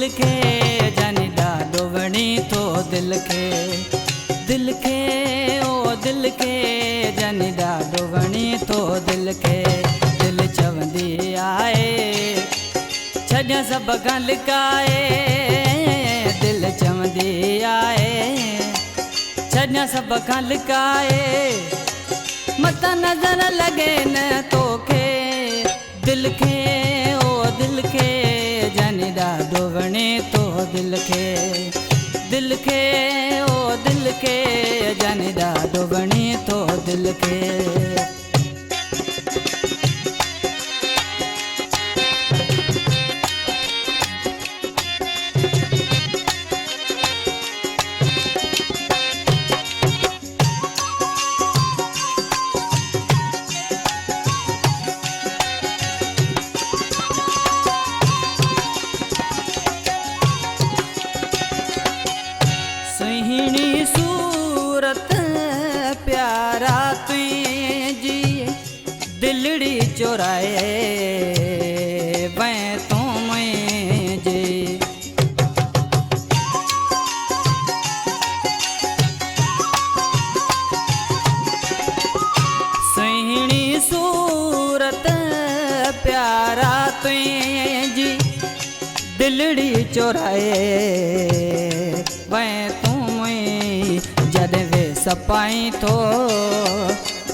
दिल खे जाने ॾाढो वणे थो दिल खे ओ दिल खे जाने ॾाढो वणे थो दिल खे दिल चवंदी आहे छॾियां सभु खां लिकाए दिल चवंदी आहे छॾियां सभु खां लिकाए मत नज़र लॻे न तोखे दिल खे ओ दिल खे जाने ॾाढो वणे थो दिल खे ओ दिल खे जाने ॾाढो वणे थो दिल खे सुहिणी सूरत प्यारा तुझी दिलड़ी चोराए वै तू मुझे सुहिणी सूरत प्यारा तुझी दिलड़ी चोराए वै तू जॾहिं वे सपाई थो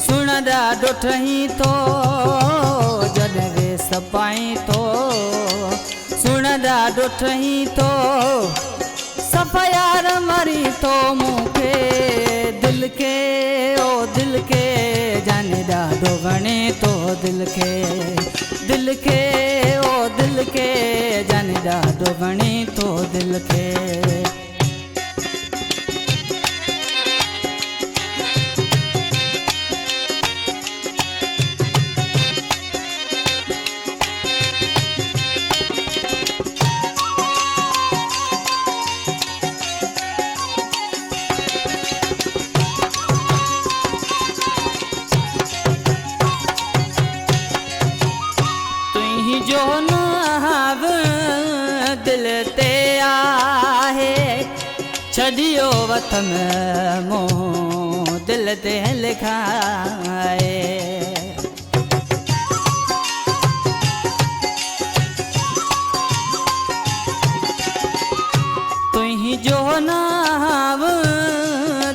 सुण ॾाढो ठही थो जॾहिं वे सपाई थो सुण ॾाढो ठही थो सफ़ा यार मरी थो मूंखे दिल खे ओ दिल खे जाने ॾाढो वणे थो दिल खे ओ दिल खे जाने ॾाढो वणे थो दिल खे जो नाव दिल ते आहे छॾियो वतन मूं दिल ते लिखाए तुही जो नाव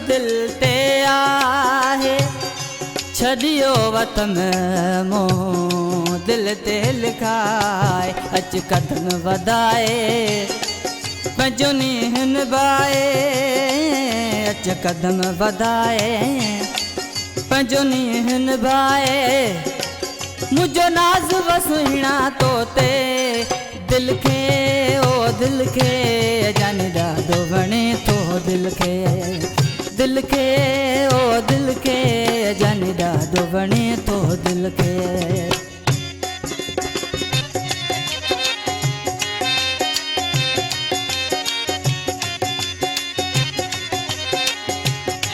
दिल ते आहे छॾियो वतन मूं दिल ते लिखाए अच कदम वधाए पंहिंजो नींहुं निभाए अच कदम वधाए पंहिंजो नींहुं निभाए मुंहिंजो नाज़ वसुहिणा तो ते दिल खे ओ दिल खे जाने ॾाढो वणे थो दिल खे ओ दिल खे जाने ॾाढो वणे थो दिल खे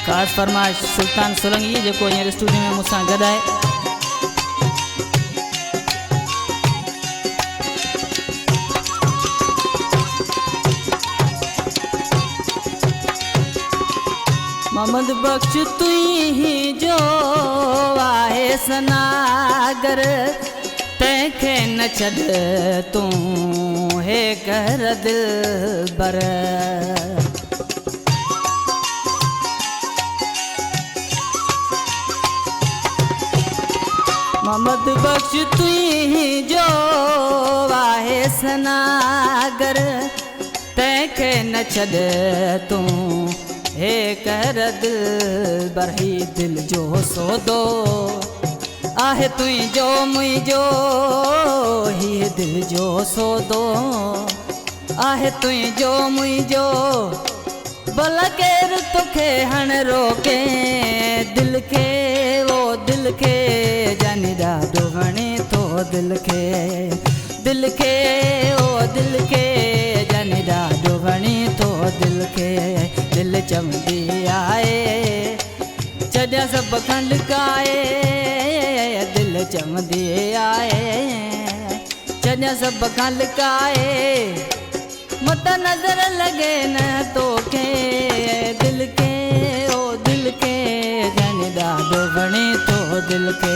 खास फरमाइश सुल्तान सोलंकी जो हींअर स्टूडियो में मुझसे गॾु आहे मोहम्मद बख्श तुई जो आहे सनागर तंहिंखे न छॾ तूं हे कर दिलबर मोहम्मद बख्श तुई जो आहे सनागर तंहिंखे न छॾ तूं हे कर दिलबर ही दिल जो सौदो आहे तुंहिंजो मुंहिंजो ही दिल जो सौदो आहे तुंहिंजो मुंहिंजो भला केरु तोखे हाणे रोके दिल खे ओ दिल खे जाने ॾाढो वणे थो दिल खे ओ दिल खे जाने ॾाढो वणे थो दिल खे दिल चवंदी आहे छॾियां सभु खां लिकाए दिल चवंदी आहे छॾियां सभु खां लिकाए मत नजर लगे न तोखे दिल के ओ दिल के जन ॾाढो वणे तो दिल के